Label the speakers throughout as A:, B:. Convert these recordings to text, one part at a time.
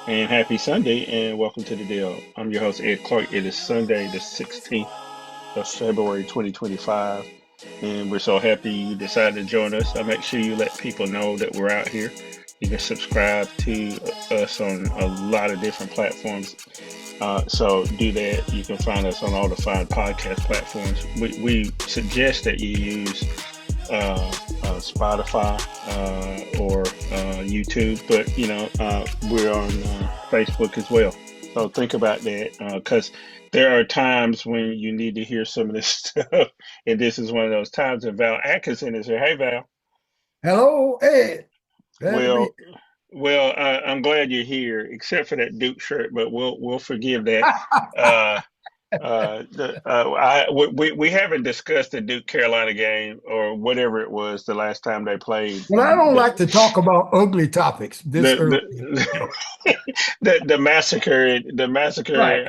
A: And happy Sunday, and welcome to the deal. I'm your host, Ed Clark. It is Sunday, the 16th of February, 2025, and we're so happy you decided to join us. Make sure you let people know that we're out here. You can subscribe to us on a lot of different platforms. So do that. You can find us on all the fine podcast platforms. We suggest that you use Spotify or YouTube, but we're on Facebook as well. So think about that because there are times when you need to hear some of this stuff, and this is one of those times. And Val Atkinson is here. Hey, Val.
B: Hello, Ed. Glad to be
A: Well, I'm glad you're here, except for that Duke shirt, but we'll forgive that. Uh, we haven't discussed the Duke Carolina game or whatever it was the last time they played.
B: Well, I don't like to talk about ugly topics this early.
A: The the massacre
B: Right.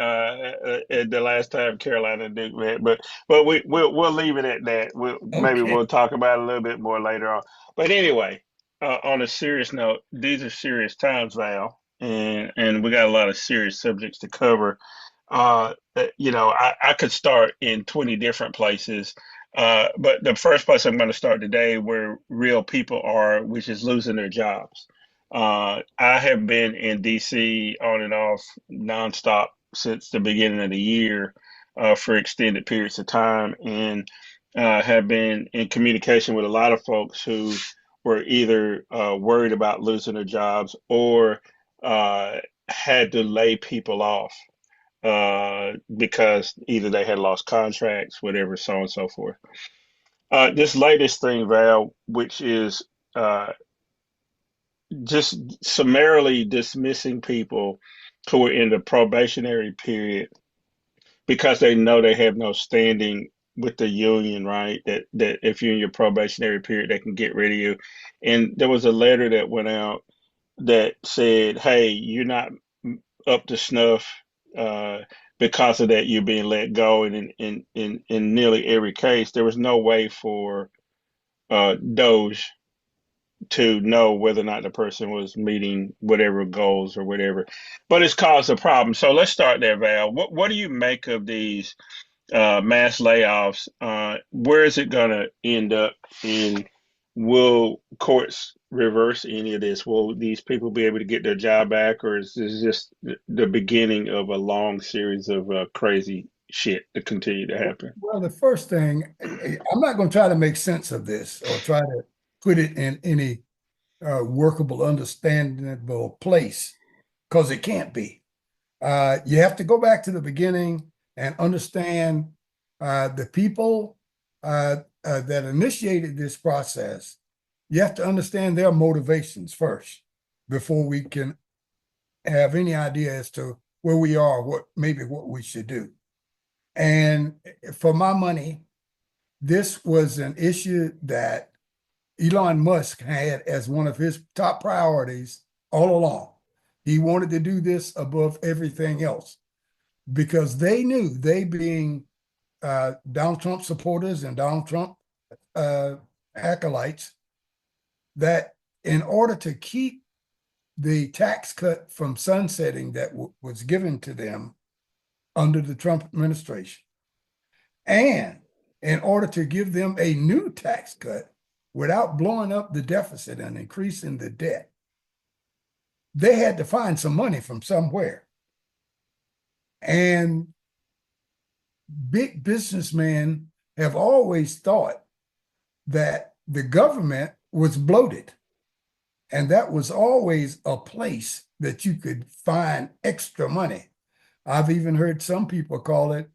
A: the last time Carolina and Duke met, but we'll leave it at that. Maybe
B: Okay.
A: we'll talk about it a little bit more later on. But anyway, on a serious note, these are serious times, Val, and we got a lot of serious subjects to cover. I could start in 20 different places. But the first place I'm going to start today, where real people are, which is losing their jobs. I have been in DC on and off nonstop since the beginning of the year for extended periods of time, and have been in communication with a lot of folks who were either worried about losing their jobs or had to lay people off because either they had lost contracts, whatever, so on and so forth. This latest thing, Val, which is just summarily dismissing people who are in the probationary period because they know they have no standing with the union, right? That if you're in your probationary period, they can get rid of you. And there was a letter that went out that said, "Hey, you're not up to snuff. Uh, because of that, you're being let go." And in nearly every case, there was no way for Doge to know whether or not the person was meeting whatever goals or whatever. But it's caused a problem. So let's start there, Val. What do you make of these mass layoffs? Where is it going to end up? And will courts reverse any of this? Will these people be able to get their job back, or is this just the beginning of a long series of crazy shit to continue to happen?
B: Well, the first thing, I'm not going to try to make sense of this or try to put it in any workable, understandable place because it can't be. You have to go back to the beginning and understand the people that initiated this process. You have to understand their motivations first before we can have any idea as to where we are, what we should do. And for my money, this was an issue that Elon Musk had as one of his top priorities all along. He wanted to do this above everything else because they knew, they being Donald Trump supporters and Donald Trump uh, acolytes, that in order to keep the tax cut from sunsetting that was given to them under the Trump administration, and in order to give them a new tax cut without blowing up the deficit and increasing the debt, they had to find some money from somewhere. And big businessmen have always thought that the government was bloated. And that was always a place that you could find extra money. I've even heard some people call it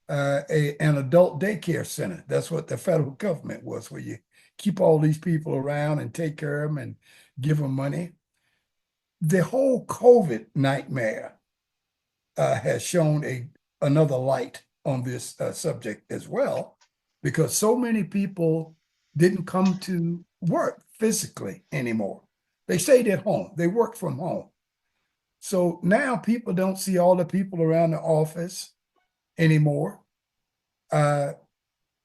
B: an adult daycare center. That's what the federal government was, where you keep all these people around and take care of them and give them money. The whole COVID nightmare has shown another light on this subject as well, because so many people didn't come to work physically anymore. They stayed at home. They worked from home. So now people don't see all the people around the office anymore. Uh,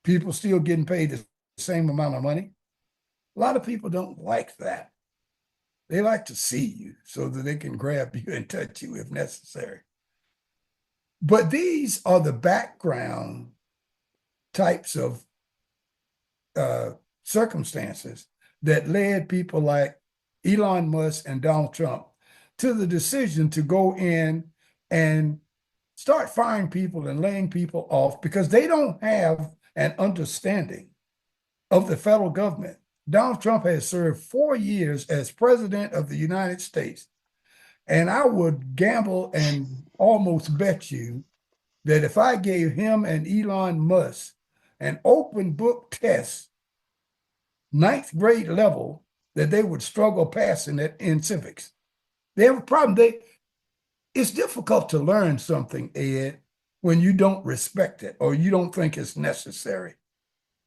B: People still getting paid the same amount of money. A lot of people don't like that. They like to see you so that they can grab you and touch you if necessary. But these are the background types of uh, circumstances that led people like Elon Musk and Donald Trump to the decision to go in and start firing people and laying people off because they don't have an understanding of the federal government. Donald Trump has served 4 years as president of the United States. And I would gamble and almost bet you that if I gave him and Elon Musk an open book test, ninth grade level, that they would struggle passing it in civics. They have a problem. It's difficult to learn something, Ed, when you don't respect it or you don't think it's necessary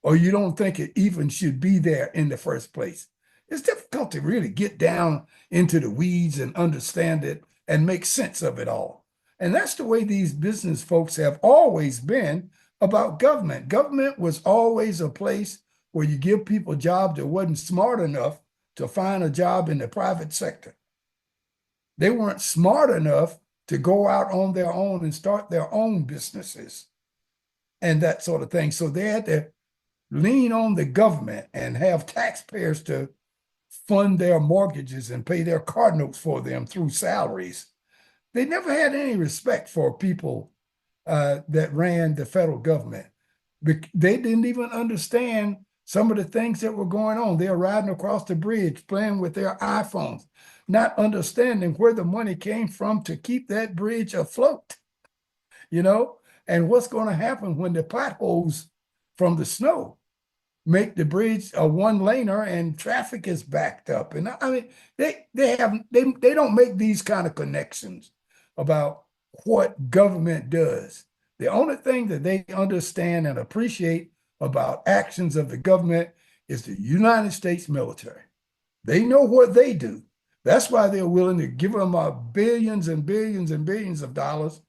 B: or you don't think it even should be there in the first place. It's difficult to really get down into the weeds and understand it and make sense of it all. And that's the way these business folks have always been about government. Government was always a place where you give people jobs that wasn't smart enough to find a job in the private sector. They weren't smart enough to go out on their own and start their own businesses and that sort of thing. So they had to lean on the government and have taxpayers to fund their mortgages and pay their car notes for them through salaries. They never had any respect for people that ran the federal government. They didn't even understand some of the things that were going on. They're riding across the bridge, playing with their iPhones, not understanding where the money came from to keep that bridge afloat, you know, and what's going to happen when the potholes from the snow make the bridge a one laner and traffic is backed up. And I mean, they don't make these kind of connections about what government does. The only thing that they understand and appreciate about actions of the government is the United States military. They know what they do. That's why they're willing to give them billions and billions and billions of dollars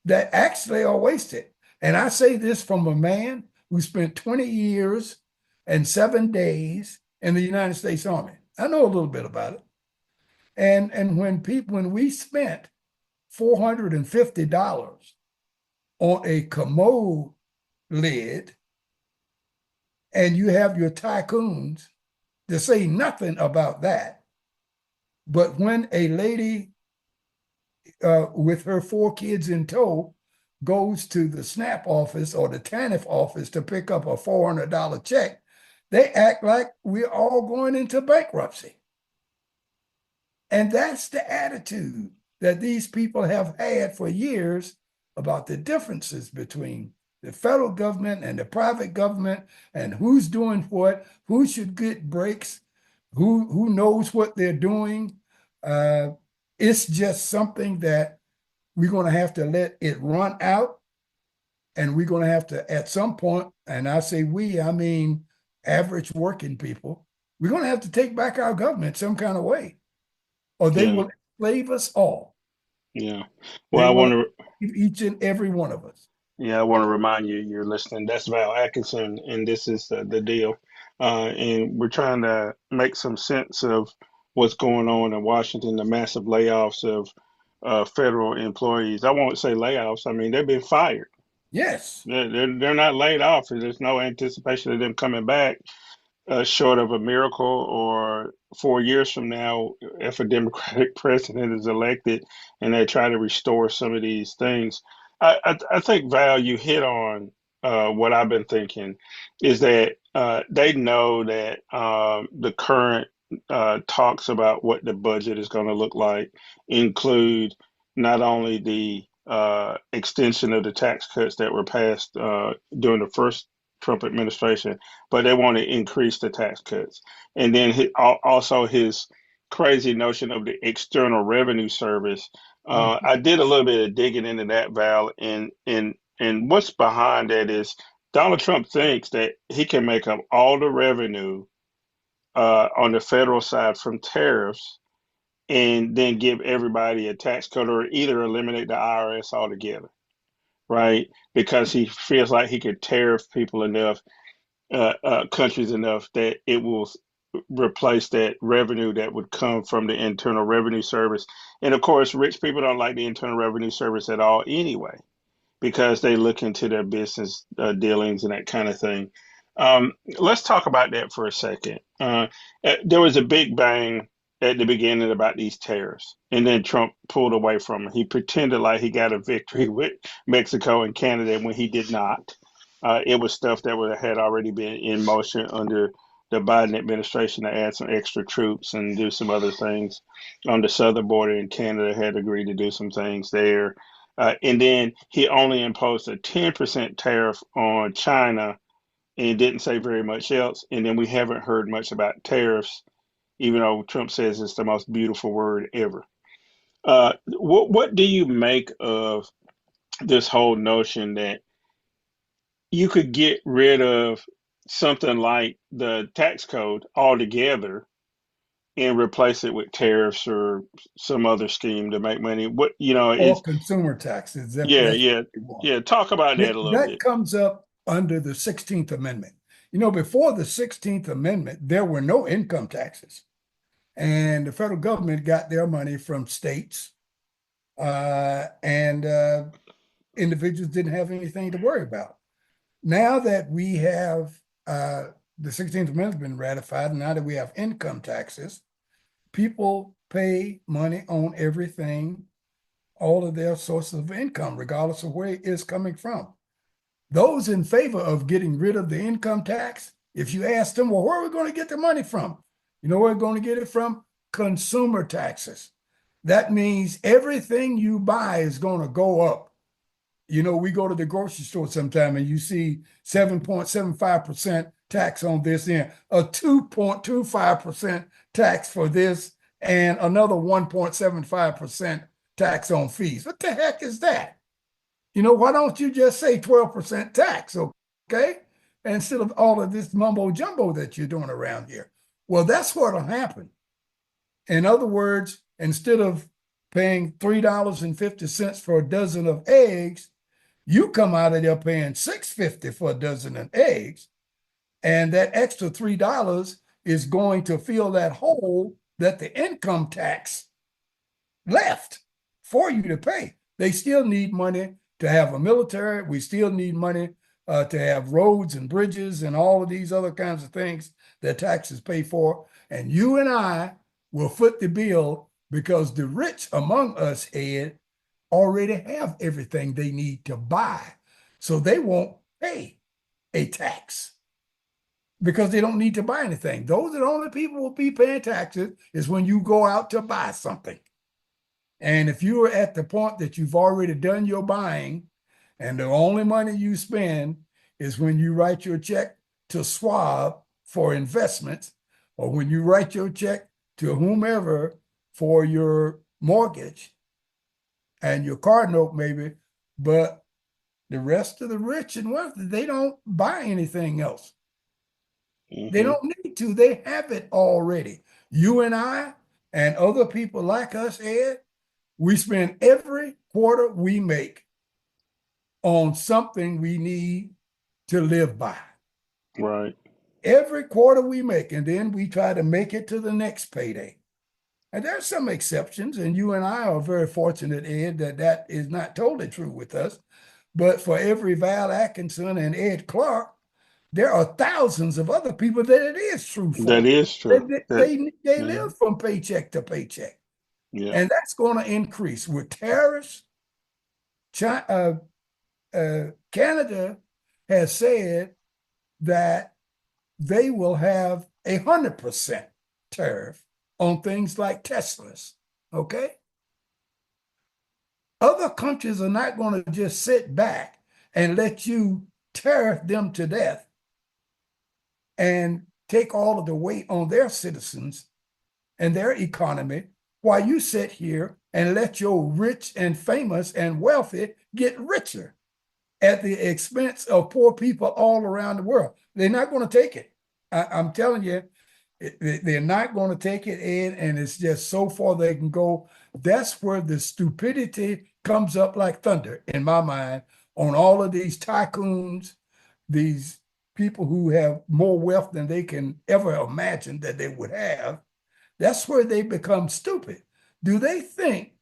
B: that actually are wasted. And I say this from a man who spent 20 years and 7 days in the United States Army. I know a little bit about it. And when we spent $450 on a commode lid, and you have your tycoons to say nothing about that. But when a lady with her 4 kids in tow goes to the SNAP office or the TANF office to pick up a $400 check, they act like we're all going into bankruptcy. And that's the attitude that these people have had for years about the differences between the federal government and the private government and who's doing what, who should get breaks, who knows what they're doing. It's just something that we're going to have to let it run out. And we're going to have to, at some point, and I say we, I mean average working people, we're going to have to take back our government some kind of way, or they
A: Yeah.
B: will enslave us all.
A: Yeah.
B: They
A: Well, I
B: will
A: want to.
B: enslave each and every one of us.
A: Yeah, I want to remind you, you're listening. That's Val Atkinson, and this is the deal. And we're trying to make some sense of what's going on in Washington, the massive layoffs of federal employees. I won't say layoffs. I mean, they've been fired.
B: Yes.
A: They're not laid off. There's no anticipation of them coming back short of a miracle or 4 years from now, if a Democratic president is elected and they try to restore some of these things. I think, Val, you hit on what I've been thinking is that they know that the current talks about what the budget is going to look like include not only the extension of the tax cuts that were passed during the first Trump administration, but they want to increase the tax cuts. And then also his crazy notion of the External Revenue Service. I did a little bit of digging into that, Val, and what's behind that is Donald Trump thinks that he can make up all the revenue on the federal side from tariffs and then give everybody a tax cut or either eliminate the IRS altogether, right? Because he feels like he could tariff people enough countries enough that it will replace that revenue that would come from the Internal Revenue Service. And of course, rich people don't like the Internal Revenue Service at all anyway, because they look into their business dealings and that kind of thing. Let's talk about that for a second. There was a big bang at the beginning about these tariffs, and then Trump pulled away from it. He pretended like he got a victory with Mexico and Canada when he did not. It was stuff that had already been in motion under the Biden administration to add some extra troops and do some other things on the southern border, and Canada had agreed to do some things there. And then he only imposed a 10% tariff on China and didn't say very much else. And then we haven't heard much about tariffs, even though Trump says it's the most beautiful word ever. What do you make of this whole notion that you could get rid of something like the tax code altogether and replace it with tariffs or some other scheme to make money? What,
B: Or
A: is
B: consumer taxes.
A: yeah,
B: That's
A: yeah,
B: what they want.
A: yeah. Talk about that a little
B: That
A: bit.
B: comes up under the 16th Amendment. Before the 16th Amendment, there were no income taxes. And the federal government got their money from states, and individuals didn't have anything to worry about. Now that we have the 16th Amendment been ratified, and now that we have income taxes, people pay money on everything, all of their sources of income, regardless of where it is coming from. Those in favor of getting rid of the income tax, if you ask them, well, where are we going to get the money from? You know where we're going to get it from? Consumer taxes. That means everything you buy is going to go up. We go to the grocery store sometime and you see 7.75% tax on this end, a 2.25% tax for this, and another 1.75% tax on fees. What the heck is that? Why don't you just say 12% tax, okay? Instead of all of this mumbo jumbo that you're doing around here. Well, that's what'll happen. In other words, instead of paying $3.50 for a dozen of eggs, you come out of there paying $6.50 for a dozen of eggs, and that extra $3 is going to fill that hole that the income tax left for you to pay. They still need money to have a military. We still need money to have roads and bridges and all of these other kinds of things that taxes pay for. And you and I will foot the bill because the rich among us, Ed, already have everything they need to buy. So they won't pay a tax because they don't need to buy anything. Those are the only people who will be paying taxes is when you go out to buy something. And if you are at the point that you've already done your buying and the only money you spend is when you write your check to Schwab for investments, or when you write your check to whomever for your mortgage and your car note maybe, but the rest of the rich and wealthy, they don't buy anything else. They don't need to. They have it already. You and I and other people like us, Ed, we spend every quarter we make on something we need to live by.
A: Right.
B: Every quarter we make, and then we try to make it to the next payday. And there are some exceptions, and you and I are very fortunate, Ed, that is not totally true with us. But for every Val Atkinson and Ed Clark, there are thousands of other people that it is true for.
A: That is true.
B: They live from paycheck to paycheck.
A: Yeah.
B: And that's going to increase with tariffs. Canada has said that they will have 100% tariff on things like Teslas. Okay. Other countries are not going to just sit back and let you tariff them to death and take all of the weight on their citizens and their economy while you sit here and let your rich and famous and wealthy get richer at the expense of poor people all around the world. They're not going to take it. I'm telling you, they're not going to take it, Ed, and it's just so far they can go. That's where the stupidity comes up like thunder in my mind on all of these tycoons, these people who have more wealth than they can ever imagine that they would have, that's where they become stupid. Do they think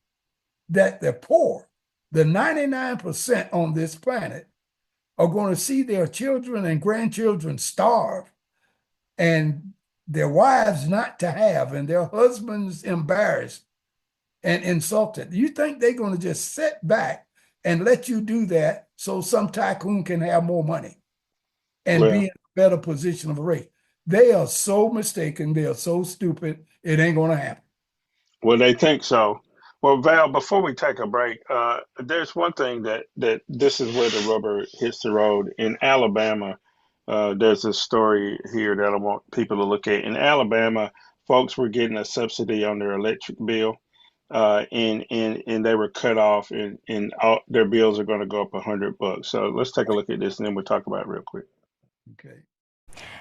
B: that the poor, the 99% on this planet, are going to see their children and grandchildren starve and their wives not to have and their husbands embarrassed and insulted? You think they're going to just sit back and let you do that so some tycoon can have more money and be
A: Well,
B: in a better position of a race? They are so mistaken. They are so stupid. It ain't going to happen.
A: well, they think so. Well, Val, before we take a break, there's one thing that this is where the rubber hits the road. In Alabama, there's a story here that I want people to look at. In Alabama, folks were getting a subsidy on their electric bill, and they were cut off, and all, their bills are going to go up $100. So let's take a look at this, and then we'll talk about it real quick.
B: Okay.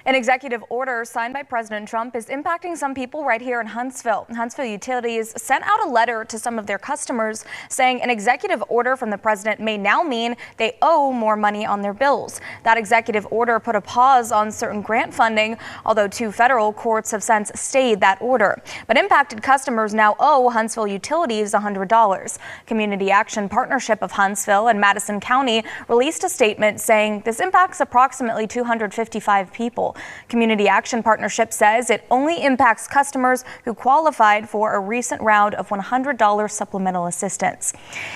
C: An executive order signed by President Trump is impacting some people right here in Huntsville. Huntsville Utilities sent out a letter to some of their customers saying an executive order from the president may now mean they owe more money on their bills. That executive order put a pause on certain grant funding, although 2 federal courts have since stayed that order. But impacted customers now owe Huntsville Utilities $100. Community Action Partnership of Huntsville and Madison County released a statement saying this impacts approximately 255 people. Community Action Partnership says it only impacts customers who qualified for a recent round of $100 supplemental assistance.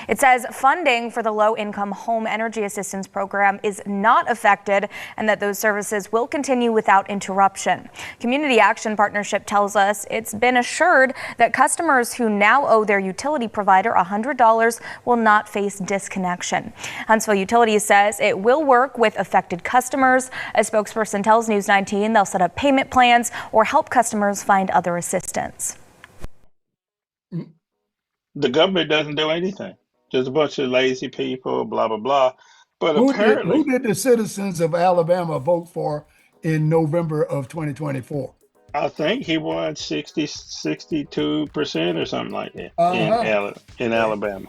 C: It says funding for the low-income home energy assistance program is not affected and that those services will continue without interruption. Community Action Partnership tells us it's been assured that customers who now owe their utility provider $100 will not face disconnection. Huntsville Utilities says it will work with affected customers. A spokesperson tells News 19 they'll set up payment plans or help customers find other assistance.
A: The government doesn't do anything. Just a bunch of lazy people, blah blah blah. But
B: Who
A: apparently,
B: did the citizens of Alabama vote for in November of 2024?
A: I think he won 62% or something like that
B: Uh-huh.
A: in
B: Okay.
A: Alabama.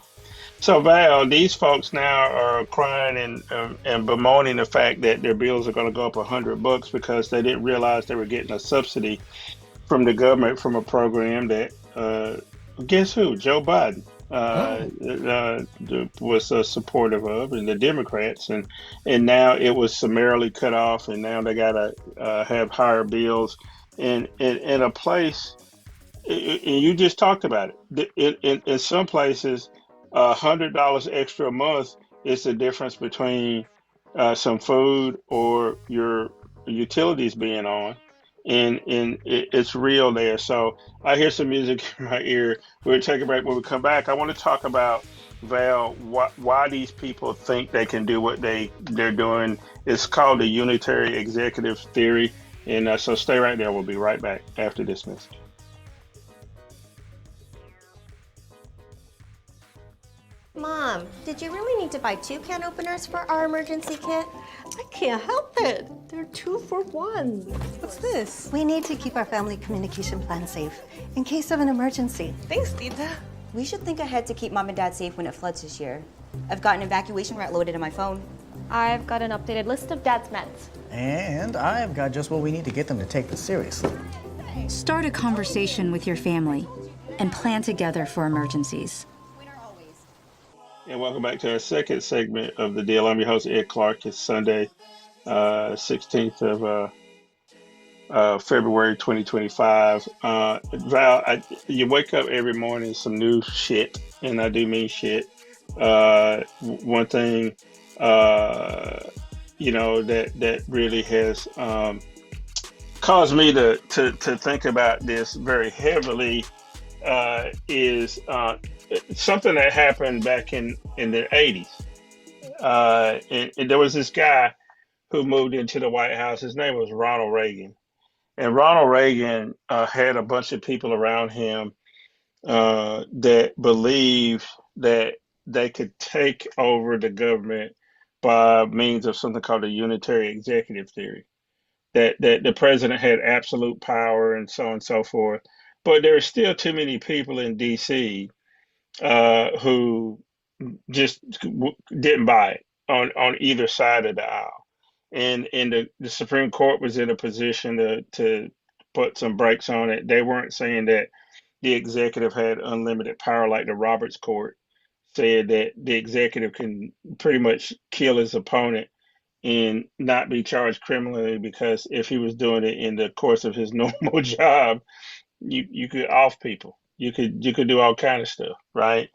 A: So Val, these folks now are crying and bemoaning the fact that their bills are going to go up $100 because they didn't realize they were getting a subsidy from the government from a program that guess who? Joe Biden
B: Oh.
A: was supportive of, and the Democrats, and now it was summarily cut off, and now they got to have higher bills, and in a place, and you just talked about it. In some places, $100 extra a month is the difference between some food or your utilities being on, and it's real there. So I hear some music in my ear. We'll take a break. When we come back, I want to talk about, Val, why these people think they can do what they're doing. It's called the unitary executive theory, and so stay right there. We'll be right back after this message.
D: Mom, did you really need to buy 2 can openers for our emergency kit?
E: I can't help it. They're 2 for 1. What's this?
F: We need to keep our family communication plan safe in case of an emergency.
E: Thanks, Tita.
G: We should think ahead to keep Mom and Dad safe when it floods this year. I've got an evacuation route loaded on my phone.
H: I've got an updated list of Dad's meds.
I: And I've got just what we need to get them to take this seriously.
J: Start a conversation with your family and plan together for emergencies.
A: And welcome back to our second segment of the deal. I'm your host, Ed Clark. It's Sunday, 16th of February 2025. Val, you wake up every morning some new shit, and I do mean shit. One thing, that really has caused me to think about this very heavily is something that happened back in the 80s. And there was this guy who moved into the White House. His name was Ronald Reagan. And Ronald Reagan had a bunch of people around him that believed that they could take over the government by means of something called the unitary executive theory. That the president had absolute power and so on and so forth. But there are still too many people in DC who just didn't buy it on either side of the aisle. and the Supreme Court was in a position to put some brakes on it. They weren't saying that the executive had unlimited power like the Roberts Court said, that the executive can pretty much kill his opponent and not be charged criminally, because if he was doing it in the course of his normal job, you could off people. You could do all kind of stuff, right?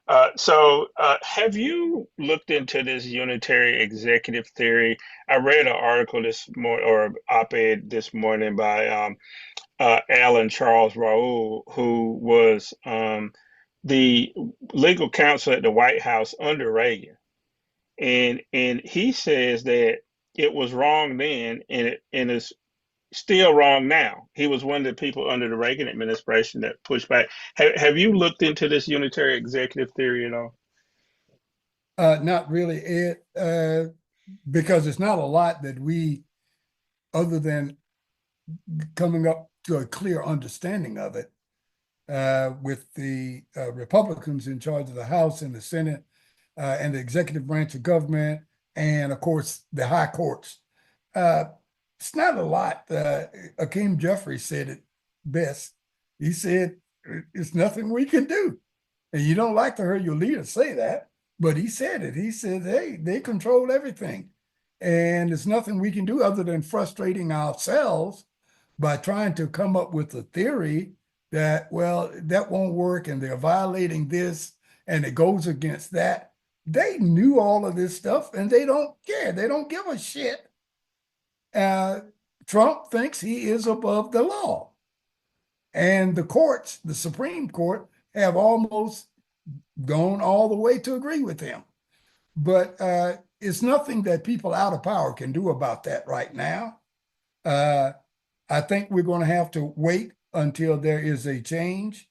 A: Have you looked into this unitary executive theory? I read an article this morning, or op-ed this morning, by Alan Charles Raoul, who was the legal counsel at the White House under Reagan, and he says that it was wrong then, and it's still wrong now. He was one of the people under the Reagan administration that pushed back. Have you looked into this unitary executive theory at all?
B: Not really, Ed, because it's not a lot that we, other than coming up to a clear understanding of it, with the Republicans in charge of the House and the Senate, and the executive branch of government, and of course the high courts. It's not a lot. Hakeem Jeffries said it best. He said, it's nothing we can do. And you don't like to hear your leader say that, but he said it. He said, hey, they control everything. And there's nothing we can do other than frustrating ourselves by trying to come up with a theory that, well, that won't work and they're violating this and it goes against that. They knew all of this stuff and they don't care. They don't give a shit. Trump thinks he is above the law. And the courts, the Supreme Court, have almost gone all the way to agree with him. But it's nothing that people out of power can do about that right now. I think we're going to have to wait until there is a change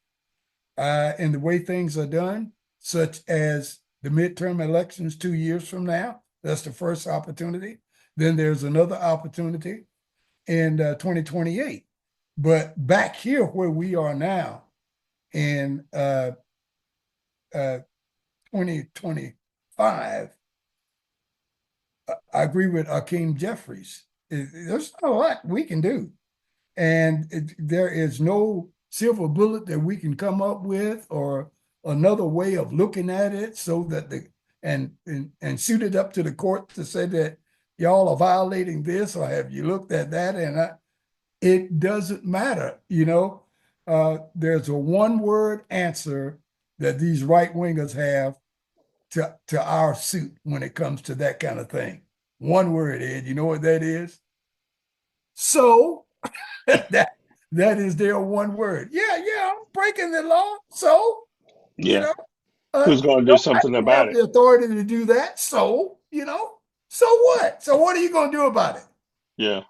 B: in the way things are done, such as the midterm elections 2 years from now. That's the first opportunity. Then there's another opportunity in 2028. But back here where we are now in 2025, I agree with Hakeem Jeffries. There's not a lot we can do. And there is no silver bullet that we can come up with or another way of looking at it so that and shoot it up to the court to say that y'all are violating this, or have you looked at that? And it doesn't matter. There's a one-word answer that these right-wingers have to our suit when it comes to that kind of thing. One word, Ed. You know what that is? So that is their one word. Yeah, I'm breaking the law. So,
A: yeah. Who's going to do something about it?
B: The authority to do that. So, so what? So what are you going to do about it?
A: Yeah.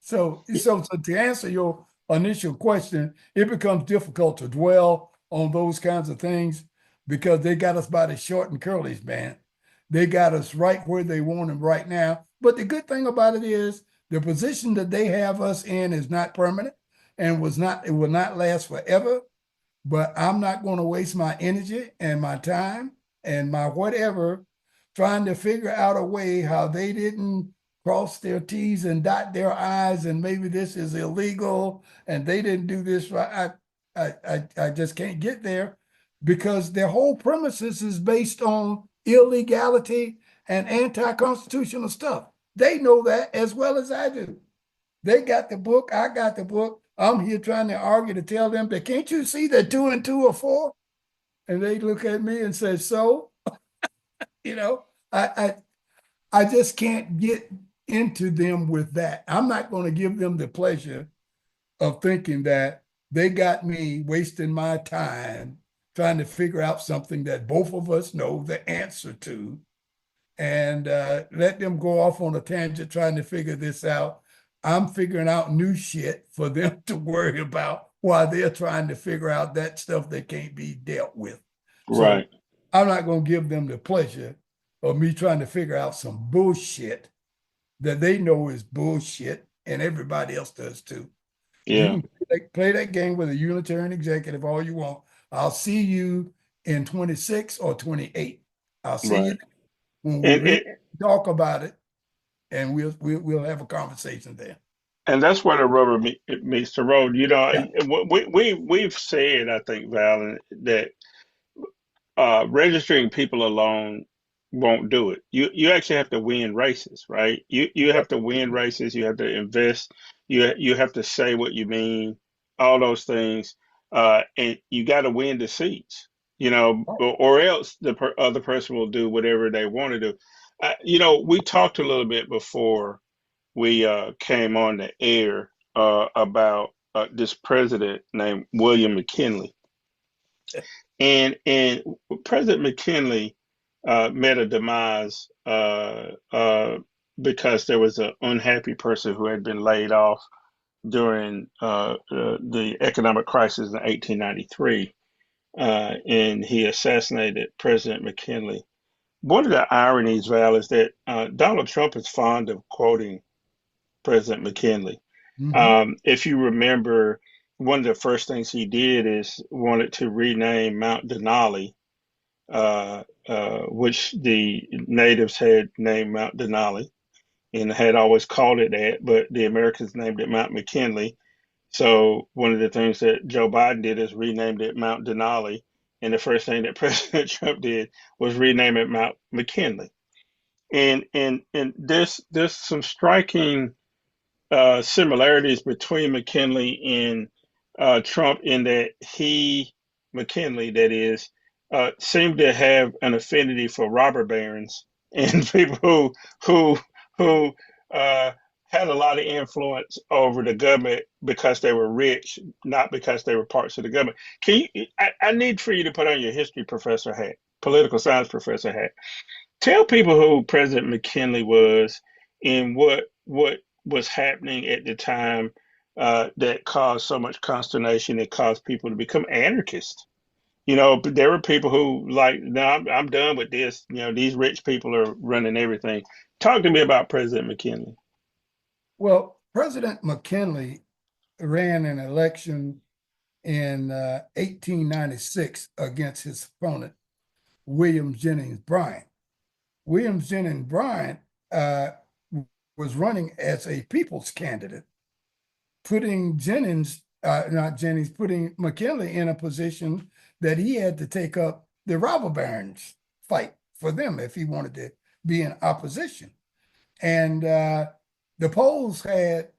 B: So to answer your initial question, it becomes difficult to dwell on those kinds of things because they got us by the short and curlies, man. They got us right where they want them right now. But the good thing about it is the position that they have us in is not permanent and it will not last forever. But I'm not going to waste my energy and my time and my whatever trying to figure out a way how they didn't cross their T's and dot their I's, and maybe this is illegal and they didn't do this right. I just can't get there because their whole premises is based on illegality and anti-constitutional stuff. They know that as well as I do. They got the book. I got the book. I'm here trying to argue to tell them that, can't you see that 2 and 2 are 4? And they look at me and say, so, I just can't get into them with that. I'm not going to give them the pleasure of thinking that they got me wasting my time trying to figure out something that both of us know the answer to, and let them go off on a tangent trying to figure this out. I'm figuring out new shit for them to worry about while they're trying to figure out that stuff that can't be dealt with.
A: Right.
B: So I'm not going to give them the pleasure of me trying to figure out some bullshit that they know is bullshit and everybody else does too.
A: Yeah.
B: You can play that game with a Unitarian executive all you want. I'll see you in 26 or 28. I'll see you when we talk about it. and we'll have a conversation there.
A: And that's where the rubber meets the road.
B: Yeah.
A: We've said, I think, Val, that registering people alone won't do it. You actually have to win races, right? You have to win races. You have to invest. You have to say what you mean. All those things, and you got to win the seats. Or else the other person will do whatever they want to do. We talked a little bit before we came on the air about this president named William McKinley. And President McKinley met a demise because there was an unhappy person who had been laid off during the economic crisis in 1893, and he assassinated President McKinley. One of the ironies, Val, is that Donald Trump is fond of quoting President McKinley. If you remember, one of the first things he did is wanted to rename Mount Denali, which the natives had named Mount Denali and had always called it that, but the Americans named it Mount McKinley. So one of the things that Joe Biden did is renamed it Mount Denali, and the first thing that President Trump did was rename it Mount McKinley. And there's some striking similarities between McKinley and Trump in that McKinley, that is, seemed to have an affinity for robber barons and people who had a lot of influence over the government because they were rich, not because they were parts of the government. I need for you to put on your history professor hat, political science professor hat. Tell people who President McKinley was and what was happening at the time that caused so much consternation and caused people to become anarchists. But there were people who no, I'm done with this. These rich people are running everything. Talk to me about President McKinley.
B: Well, President McKinley ran an election in 1896 against his opponent, William Jennings Bryan. William Jennings Bryan was running as a people's candidate, putting putting McKinley in a position that he had to take up the robber barons fight for them if he wanted to be in opposition. And the polls had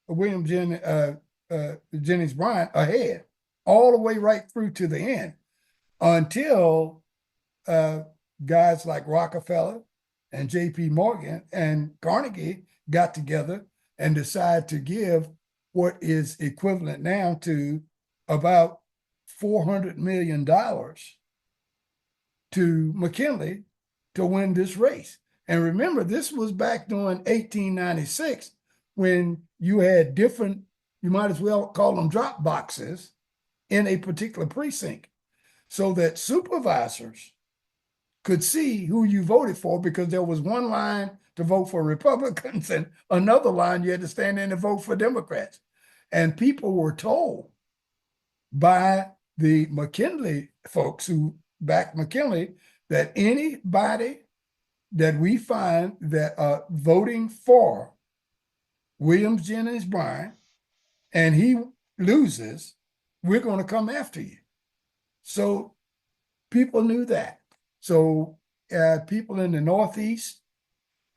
B: William Jennings Bryan ahead all the way right through to the end until guys like Rockefeller and J.P. Morgan and Carnegie got together and decided to give what is equivalent now to about $400 million to McKinley to win this race. And remember, this was back during 1896 when you had different, you might as well call them drop boxes in a particular precinct so that supervisors could see who you voted for, because there was one line to vote for Republicans and another line you had to stand in and vote for Democrats. And people were told by the McKinley folks who backed McKinley that anybody that we find that are voting for William Jennings Bryan and he loses, we're going to come after you. So people knew that. So people in the Northeast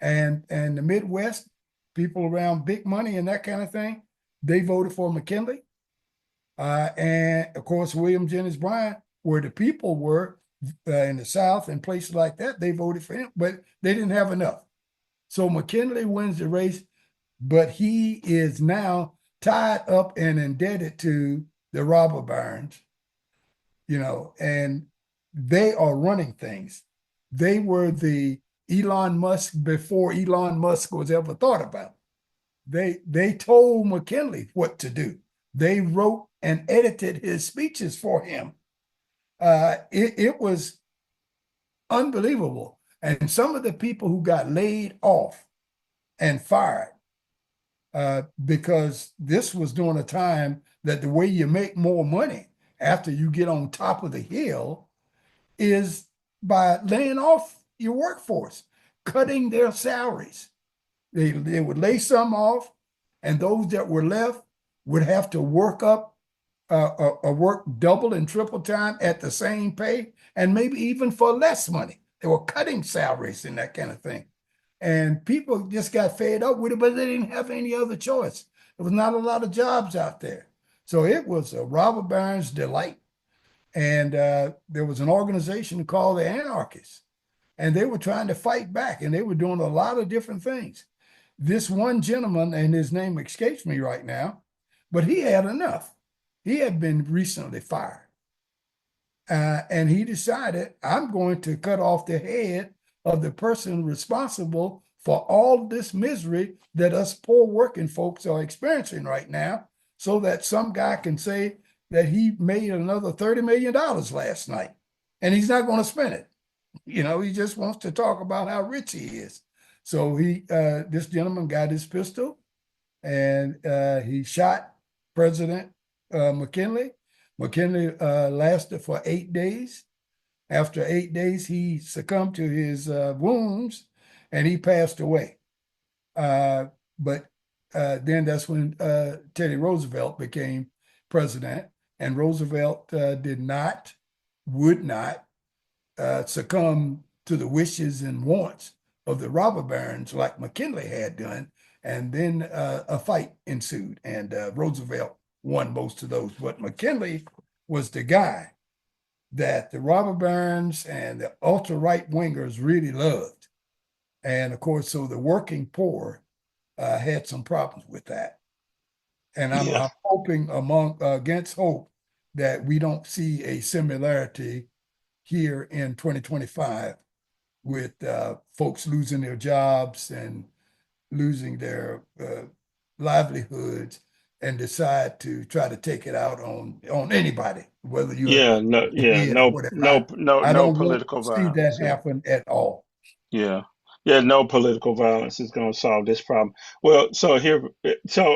B: and the Midwest, people around big money and that kind of thing, they voted for McKinley. And of course, William Jennings Bryan, where the people were in the South and places like that, they voted for him, but they didn't have enough. So McKinley wins the race, but he is now tied up and indebted to the robber barons, and they are running things. They were the Elon Musk before Elon Musk was ever thought about. They told McKinley what to do. They wrote and edited his speeches for him. It was unbelievable. And some of the people who got laid off and fired, because this was during a time that the way you make more money after you get on top of the hill is by laying off your workforce, cutting their salaries. They would lay some off, and those that were left would have to work up work double and triple time at the same pay, and maybe even for less money. They were cutting salaries and that kind of thing. And people just got fed up with it, but they didn't have any other choice. There was not a lot of jobs out there. So it was a robber baron's delight. And there was an organization called the Anarchists, and they were trying to fight back, and they were doing a lot of different things. This one gentleman, and his name escapes me right now, but he had enough. He had been recently fired. And he decided, I'm going to cut off the head of the person responsible for all this misery that us poor working folks are experiencing right now, so that some guy can say that he made another $30 million last night, and he's not going to spend it. You know, he just wants to talk about how rich he is. So this gentleman got his pistol, and he shot President McKinley. McKinley lasted for 8 days. After 8 days, he succumbed to his wounds, and he passed away. But then that's when Teddy Roosevelt became president, and Roosevelt would not succumb to the wishes and wants of the robber barons like McKinley had done. And then a fight ensued, and Roosevelt won most of those. But McKinley was the guy that the robber barons and the ultra-right wingers really loved. And of course, so the working poor had some problems with that. And I'm hoping against hope that we don't see a similarity here in 2025 with folks losing their jobs and losing their livelihoods, and decide to try to take it out on anybody, whether you're
A: no
B: I don't
A: political
B: see
A: violence.
B: that happen at all.
A: Yeah. No political violence is going to solve this problem. Well, so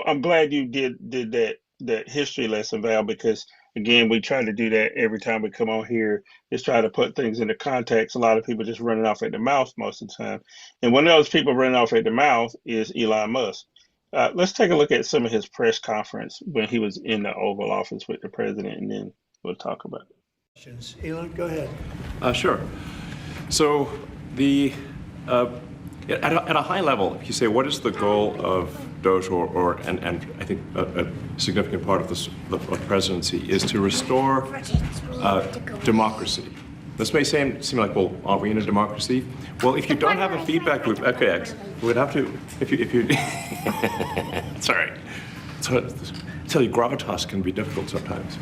A: I'm glad you did that history lesson, Val, because again, we try to do that every time we come on here, is try to put things into context. A lot of people just running off at the mouth most of the time. And one of those people running off at the mouth is Elon Musk. Let's take a look at some of his press conference when he was in the Oval Office with the president, and then we'll talk about it.
K: Elon, go ahead.
L: Sure. So at a high level, if you say what is the goal of Doge, and I think a significant part of the presidency is to restore democracy. This may seem like, well, aren't we in a democracy? Well, if you don't have a feedback loop, okay, X, we would have to, if you sorry. So, I tell you, gravitas can be difficult sometimes.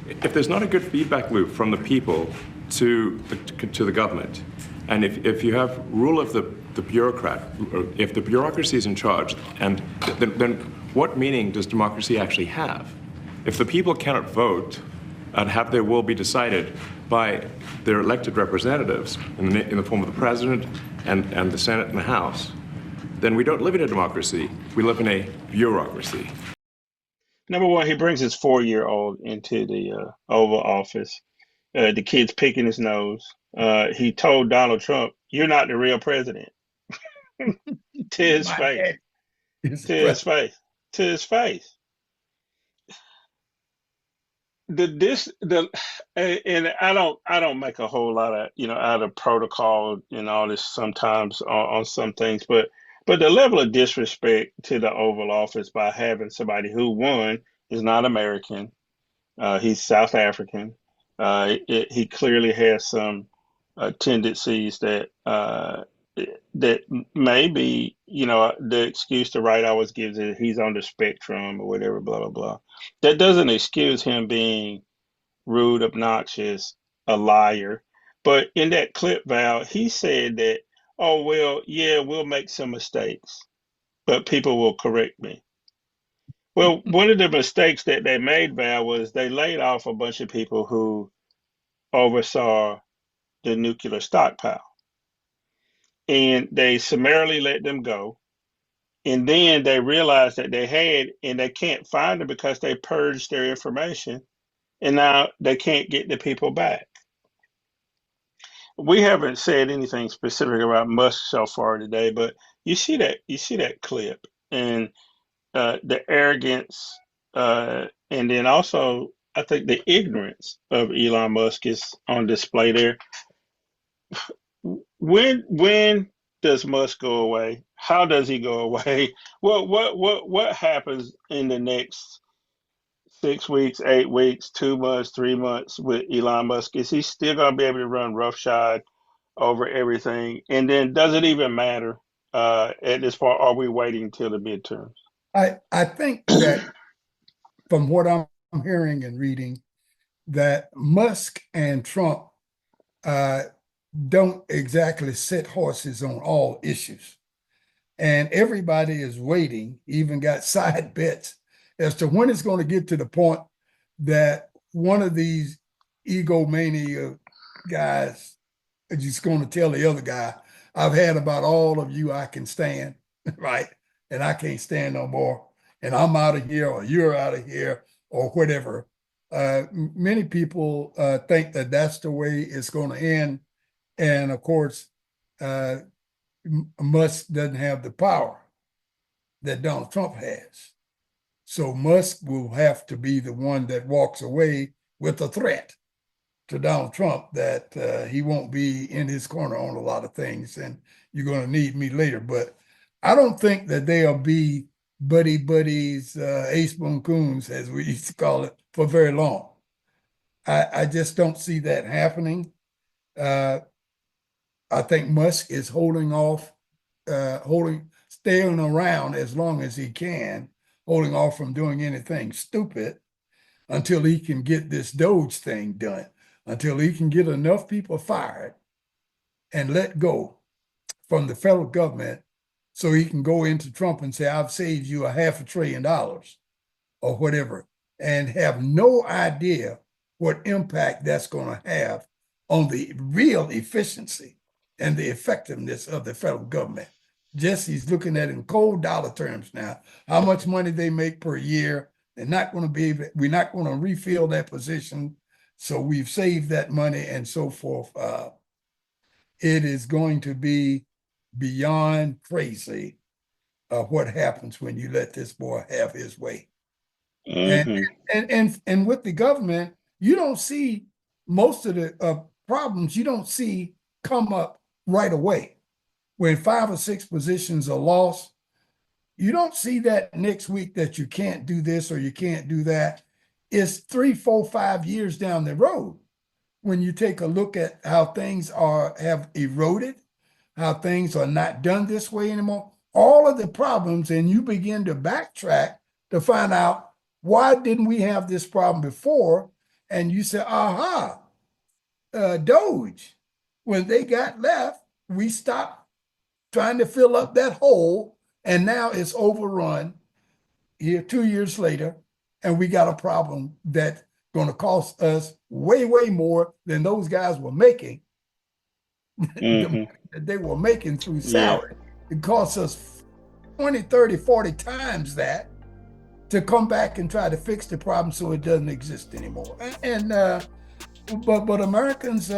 L: If there's not a good feedback loop from the people to the government, and if you have rule of the bureaucrat, or if the bureaucracy is in charge, and then what meaning does democracy actually have? If the people cannot vote and have their will be decided by their elected representatives in the form of the president and the Senate and the House, then we don't live in a democracy. We live in a bureaucracy.
A: Number one, he brings his 4-year-old into the Oval Office. The kid's picking his nose. He told Donald Trump, "You're not the real president." To his face. To his face. And I don't make a whole lot of out of protocol and all this sometimes on some things, but the level of disrespect to the Oval Office by having somebody who, one, is not American, he's South African, he clearly has some tendencies that maybe the excuse the right always gives is he's on the spectrum or whatever, blah blah blah. That doesn't excuse him being rude, obnoxious, a liar. But in that clip, Val, he said that, oh, well, yeah, we'll make some mistakes, but people will correct me. Well, one of the mistakes that they made, Val, was they laid off a bunch of people who oversaw the nuclear stockpile. And they summarily let them go. And then they realized that they had, and they can't find them because they purged their information. And now they can't get the people back. we haven't said anything specific about Musk so far today, but you see that clip and the arrogance, and then also I think the ignorance of Elon Musk is on display there. When does Musk go away? How does he go away? What happens in the next 6 weeks, 8 weeks, 2 months, 3 months with Elon Musk? Is he still going to be able to run roughshod over everything? And then does it even matter at this point? Are we waiting till the midterms?
B: I think that from what I'm hearing and reading, that Musk and Trump don't exactly sit horses on all issues. And everybody is waiting, even got side bets as to when it's going to get to the point that one of these egomania guys is just going to tell the other guy, I've had about all of you I can stand, right? And I can't stand no more. And I'm out of here, or you're out of here, or whatever. Many people think that that's the way it's going to end. And of course, Musk doesn't have the power that Donald Trump has. So Musk will have to be the one that walks away with a threat to Donald Trump that he won't be in his corner on a lot of things, and you're going to need me later. But I don't think that they'll be buddy buddies, ace boon coons, as we used to call it, for very long. I just don't see that happening. I think Musk is holding off, staying around as long as he can, holding off from doing anything stupid until he can get this Doge thing done, until he can get enough people fired and let go from the federal government so he can go into Trump and say, I've saved you $500 billion or whatever, and have no idea what impact that's going to have on the real efficiency and the effectiveness of the federal government. Just he's looking at it in cold dollar terms now, how much money they make per year. They're not going to be able, we're not going to refill that position. So we've saved that money and so forth. It is going to be beyond crazy what happens when you let this boy have his way. And with the government, you don't see most of the problems you don't see come up right away. When 5 or 6 positions are lost, you don't see that next week that you can't do this or you can't do that. It's 3, 4, 5 years down the road when you take a look at how things have eroded, how things are not done this way anymore, all of the problems, and you begin to backtrack to find out, why didn't we have this problem before? And you say, aha, Doge. When they got left, we stopped trying to fill up that hole, and now it's overrun here 2 years later, and we got a problem that's going to cost us way, way more than those guys were making. They were making through salary. It costs us 20, 30, 40 times that to come back and try to fix the problem so it doesn't exist anymore. And but Americans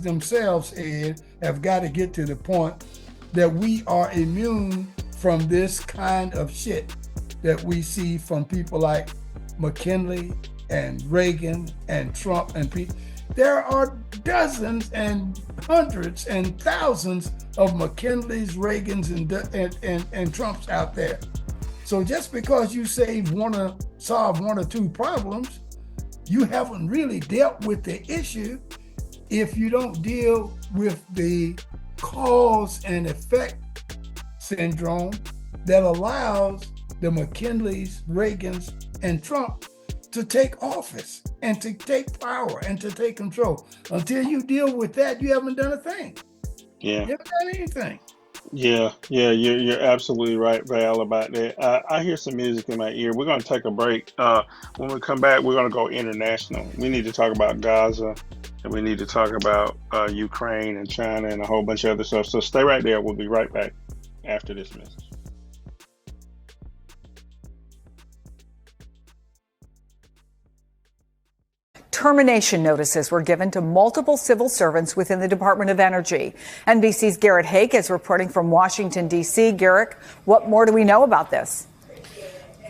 B: themselves, Ed, have got to get to the point that we are immune from this kind of shit that we see from people like McKinley and Reagan and Trump and people. There are dozens and hundreds and thousands of McKinleys, Reagans, and Trumps out there. So just because you solve 1 or 2 problems, you haven't really dealt with the issue if you don't deal with the cause and effect syndrome that allows the McKinleys, Reagans, and Trump to take office and to take power and to take control. Until you deal with that, you haven't done a thing.
A: Yeah.
B: You haven't done anything.
A: Yeah, you're absolutely right, Val, about that. I hear some music in my ear. We're going to take a break. When we come back, we're going to go international. We need to talk about Gaza, and we need to talk about Ukraine and China and a whole bunch of other stuff. So stay right there. We'll be right back after this message.
K: termination notices were given to multiple civil servants within the Department of Energy. NBC's Garrett Hake is reporting from Washington, D.C. Garrett, what more do we know about this?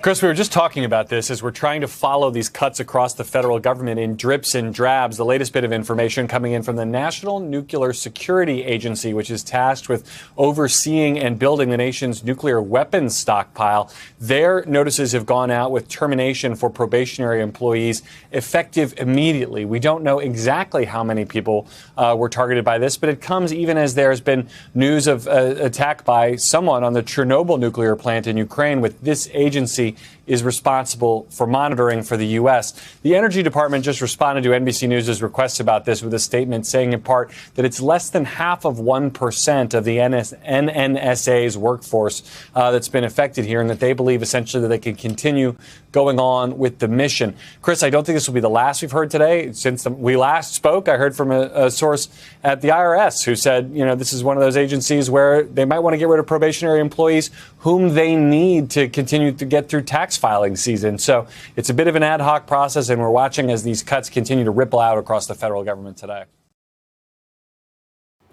M: Chris, we were just talking about this as we're trying to follow these cuts across the federal government in drips and drabs. The latest bit of information coming in from the National Nuclear Security Agency, which is tasked with overseeing and building the nation's nuclear weapons stockpile. Their notices have gone out with termination for probationary employees effective immediately. We don't know exactly how many people were targeted by this, but it comes even as there's been news of attack by someone on the Chernobyl nuclear plant in Ukraine, with this agency is responsible for monitoring for the U.S. The Energy Department just responded to NBC News' requests about this with a statement saying in part that it's less than half of 1% of the NNSA's workforce that's been affected here, and that they believe essentially that they can continue going on with the mission. Chris, I don't think this will be the last we've heard today. Since we last spoke, I heard from a source at the IRS who said, this is one of those agencies where they might want to get rid of probationary employees whom they need to continue to get through tax filing season. So it's a bit of an ad hoc process, and we're watching as these cuts continue to ripple out across the federal government today.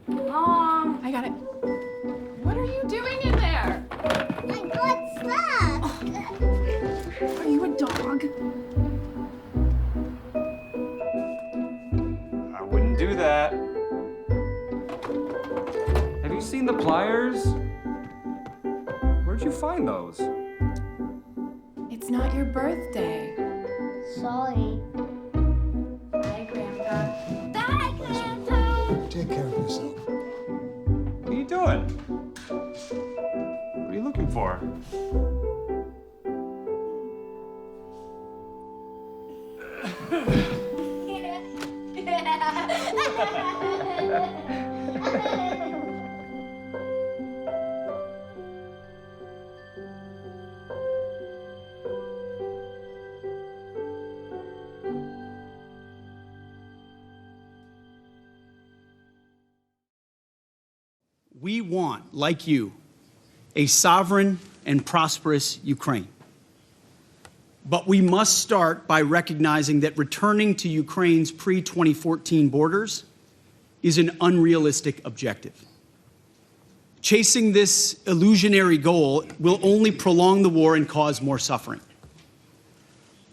N: Mom, I got it. What are you doing in there?
D: I got stuck.
N: Are you a dog?
O: I wouldn't do that. Have you seen the pliers? Where'd you find those?
N: It's not your birthday.
D: Sorry.
N: Bye, Grandpa.
D: Bye, Grandpa.
B: Take care of yourself.
O: What are you doing? What are you looking for?
P: We want, like you, a sovereign and prosperous Ukraine. But we must start by recognizing that returning to Ukraine's pre-2014 borders is an unrealistic objective. Chasing this illusionary goal will only prolong the war and cause more suffering.